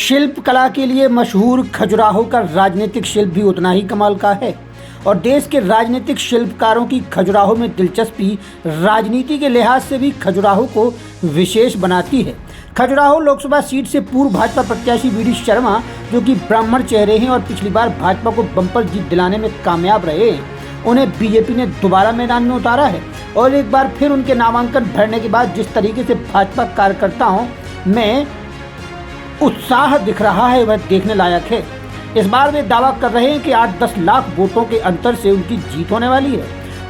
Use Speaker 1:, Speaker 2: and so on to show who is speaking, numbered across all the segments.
Speaker 1: शिल्प कला के लिए मशहूर खजुराहो का राजनीतिक शिल्प भी उतना ही कमाल का है और देश के राजनीतिक शिल्पकारों की खजुराहो में दिलचस्पी राजनीति के लिहाज से भी खजुराहो को विशेष बनाती है। खजुराहो लोकसभा सीट से पूर्व भाजपा प्रत्याशी वी.डी. शर्मा, जो कि ब्राह्मण चेहरे हैं और पिछली बार भाजपा को बम्पर जीत दिलाने में कामयाब रहे हैं, उन्हें बीजेपी ने दोबारा मैदान में उतारा है और एक बार फिर उनके नामांकन भरने के बाद जिस तरीके से भाजपा कार्यकर्ताओं में उत्साह दिख रहा है वह देखने लायक है। इस बार वे दावा कर रहे हैं कि 8-10 लाख वोटों के अंतर से उनकी जीत होने वाली है।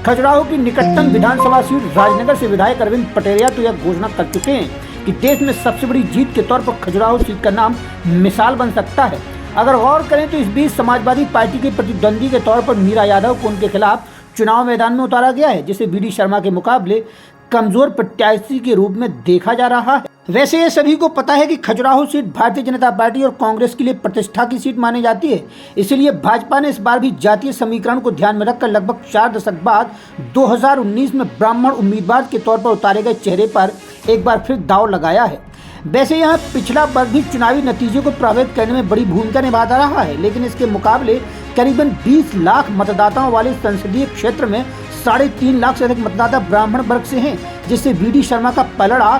Speaker 1: खजुराहो की निकटतम विधानसभा सीट राजनगर से विधायक अरविंद पटेरिया तो यह घोषणा कर चुके हैं कि देश में सबसे बड़ी जीत के तौर पर खजुराहो सीट का नाम मिसाल बन सकता है। अगर गौर करें तो इस बीच समाजवादी पार्टी के प्रतिद्वंदी के तौर पर मीरा यादव को उनके खिलाफ चुनाव मैदान में उतारा गया है, जिसे वी.डी. शर्मा के मुकाबले कमजोर प्रत्याशी के रूप में देखा जा रहा है। वैसे ये सभी को पता है कि खजुराहो सीट भारतीय जनता पार्टी और कांग्रेस के लिए प्रतिष्ठा की सीट मानी जाती है, इसलिए भाजपा ने इस बार भी जातीय समीकरण को ध्यान में रखकर लगभग 4 दशक बाद 2019 में ब्राह्मण उम्मीदवार के तौर पर उतारे गए चेहरे पर एक बार फिर दांव लगाया है। वैसे यहाँ पिछला वर्ग भी चुनावी नतीजे को प्रभावित करने में बड़ी भूमिका निभाता रहा है, लेकिन इसके मुकाबले करीबन 20 लाख मतदाताओं वाले संसदीय क्षेत्र में 3.5 लाख से अधिक मतदाता ब्राह्मण वर्ग से हैं, जिससे वी.डी. शर्मा का पलड़ा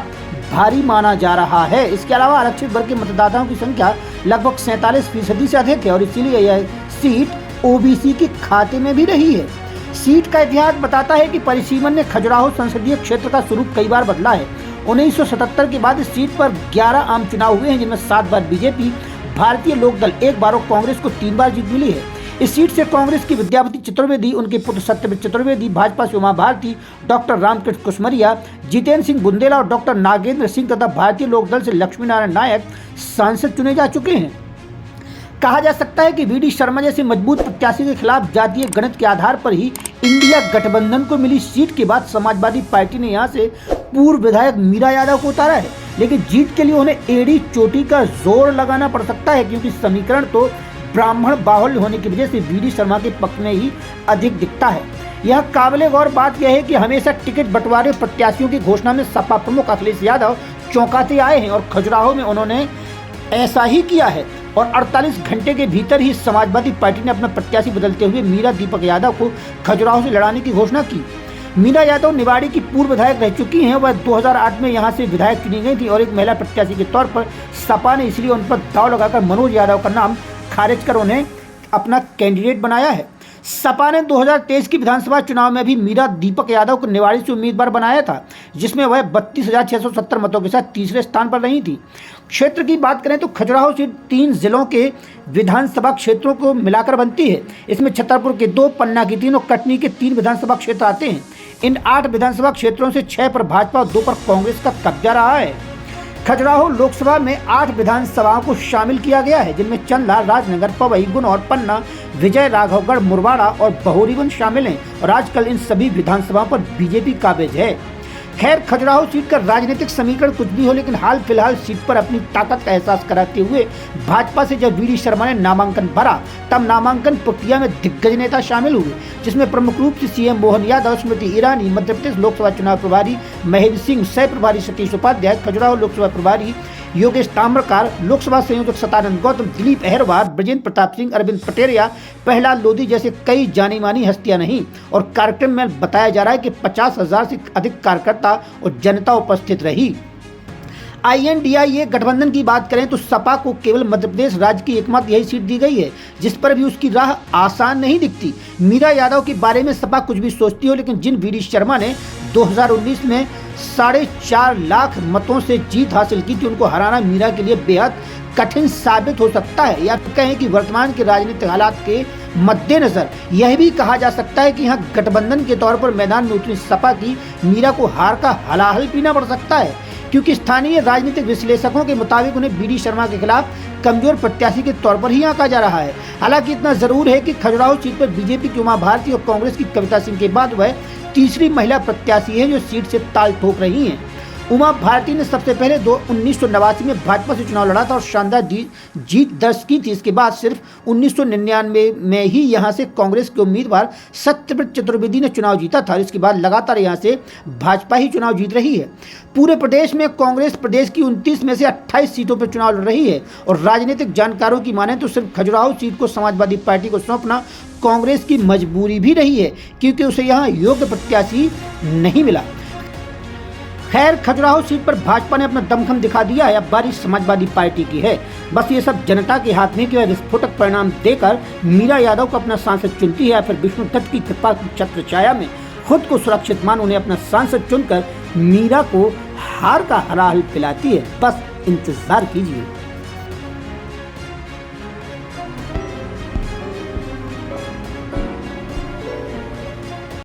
Speaker 1: भारी माना जा रहा है। इसके अलावा आरक्षित वर्ग के मतदाताओं की संख्या लगभग 47% से अधिक है और इसीलिए यह सीट ओबीसी के खाते में भी रही है। सीट का इतिहास बताता है कि परिसीमन ने खजुराहो संसदीय क्षेत्र का स्वरूप कई बार बदला है। 1977 के बाद इस सीट पर 11 आम चुनाव हुए हैं, जिनमें 7 बार बीजेपी, भारतीय लोकदल 1 बार और कांग्रेस को 3 बार जीत मिली है। इस सीट से कांग्रेस की विद्यापति चतुर्वेदी, उनके पुत्र सत्यव्रत चतुर्वेदी, भाजपा से उमा भारती, डॉक्टर रामकृष्ण कुशमरिया, जितेंद्र सिंह बुंदेला और डॉक्टर नागेंद्र सिंह तथा भारतीय लोकदल से लक्ष्मी नारायण नायक सांसद चुने जा चुके हैं। कहा जा सकता है कि वी.डी. शर्मा जैसे मजबूत प्रत्याशी के खिलाफ जातीय गणित के आधार पर ही इंडिया गठबंधन को मिली सीट के बाद समाजवादी पार्टी ने यहां से पूर्व विधायक मीरा यादव को उतारा है, लेकिन जीत के लिए उन्हें एड़ी चोटी का जोर लगाना पड़ सकता है, क्योंकि समीकरण तो ब्राह्मण बाहुल्य होने की वजह से वी.डी. शर्मा के पक्ष में ही अधिक दिखता है। यह काबिले गौर बात यह है कि हमेशा टिकट बंटवारे प्रत्याशियों की घोषणा में सपा प्रमुख अखिलेश यादव चौंकाते आए हैं और खजुराहो में उन्होंने ऐसा ही किया है और 48 घंटे के भीतर ही समाजवादी पार्टी ने अपना प्रत्याशी बदलते हुए मीरा दीपक यादव को खजुराहो से लड़ाने की घोषणा की। मीरा यादव निवाड़ी की पूर्व विधायक रह चुकी हैं। वह 2008 में यहां से विधायक चुनी गई थी और एक महिला प्रत्याशी के तौर पर सपा ने इसलिए उन पर दांव लगाकर मनोज यादव का नाम खारिज कर उन्हें अपना कैंडिडेट बनाया है। सपा ने 2023 की विधानसभा चुनाव में भी मीरा दीपक यादव को निवाड़ी से उम्मीदवार बनाया था, जिसमें वह 32,670 मतों के साथ तीसरे स्थान पर रही थी। क्षेत्र की बात करें तो खजुराहो सीट 3 जिलों के विधानसभा क्षेत्रों को मिलाकर बनती है। इसमें छतरपुर के 2, पन्ना के 3 और कटनी के 3 विधानसभा क्षेत्र आते हैं। इन 8 विधानसभा क्षेत्रों से 6 पर भाजपा और 2 पर कांग्रेस का कब्जा रहा है। खजुराहो लोकसभा में 8 विधानसभाओं को शामिल किया गया है, जिनमें चंदला, राजनगर, पवई, गुनौर, पन्ना, विजय राघवगढ़, मुरबाड़ा और बहोरीवन शामिल हैं और आजकल इन सभी विधानसभाओं पर बीजेपी काबिज है। खैर, खजुराहो सीट का राजनीतिक समीकरण कुछ भी हो, लेकिन हाल फिलहाल सीट पर अपनी ताकत का एहसास कराते हुए भाजपा से जब वी.डी. शर्मा ने नामांकन भरा, तब नामांकन प्रक्रिया में दिग्गज नेता शामिल हुए, जिसमें प्रमुख रूप से सीएम मोहन यादव, स्मृति ईरानी, मध्य प्रदेश लोकसभा चुनाव प्रभारी महेंद्र सिंह, सह प्रभारी सतीश उपाध्याय, खजुराहो लोकसभा प्रभारी योगेश ताम्रकार, लोकसभा संयोजक सतानंद गौतम, दिलीप अहरवार, ब्रजेंद्र प्रताप सिंह, अरविंद पटेरिया, प्रहलाद लोधी जैसे कई जानी मानी हस्तियां नहीं। और कार्यक्रम में बताया जा रहा है कि 50,000 से अधिक कार्यकर्ता और जनता उपस्थित रही। INDIA गठबंधन की बात करें तो सपा को केवल मध्य प्रदेश राज्य की एकमात्र यही सीट दी गई है, जिस पर भी उसकी राह आसान नहीं दिखती। मीरा यादव के बारे में सपा कुछ भी सोचती हो, लेकिन जिन वी.डी. शर्मा ने 2019 में 4.5 लाख मतों से जीत हासिल की थी, उनको हराना मीरा के लिए बेहद कठिन साबित हो सकता है। या कहें कि वर्तमान के राजनीतिक हालात के मद्देनजर यह भी कहा जा सकता है कि यहाँ गठबंधन के तौर पर मैदान में उतरी सपा की मीरा को हार का हलाहल पीना पड़ सकता है, क्योंकि स्थानीय राजनीतिक विश्लेषकों के मुताबिक उन्हें वी.डी. शर्मा के खिलाफ कमजोर प्रत्याशी के तौर पर ही आंका जा रहा है। हालांकि इतना जरूर है कि खजुराहो सीट पर बीजेपी की उमा भारती और कांग्रेस की कविता सिंह के बाद वह तीसरी महिला प्रत्याशी है जो सीट से ताल ठोक रही हैं। उमा भारती ने सबसे पहले 1989 में भाजपा से चुनाव लड़ा था और शानदार जीत दर्ज की थी। इसके बाद सिर्फ 1999 में ही यहां से कांग्रेस के उम्मीदवार सत्यव्रत चतुर्वेदी ने चुनाव जीता था। इसके बाद लगातार यहां से भाजपा ही चुनाव जीत रही है। पूरे प्रदेश में कांग्रेस प्रदेश की 29 में से 28 सीटों पर चुनाव लड़ रही है और राजनीतिक जानकारों की माने तो सिर्फ खजुराहो सीट को समाजवादी पार्टी को सौंपना कांग्रेस की मजबूरी भी रही है, क्योंकि उसे यहां योग्य प्रत्याशी नहीं मिला। खैर, खजुराहो सीट पर भाजपा ने अपना दमखम दिखा दिया है। अब बारी समाजवादी पार्टी की है। बस ये सब जनता के हाथ में कि वह विस्फोटक परिणाम देकर मीरा यादव को अपना सांसद चुनती है या फिर विष्णु दत्त की कृपा की छत्र छाया में खुद को सुरक्षित मान उन्हें अपना सांसद चुनकर मीरा को हार का हरा हल पिलाती है। बस इंतजार कीजिए।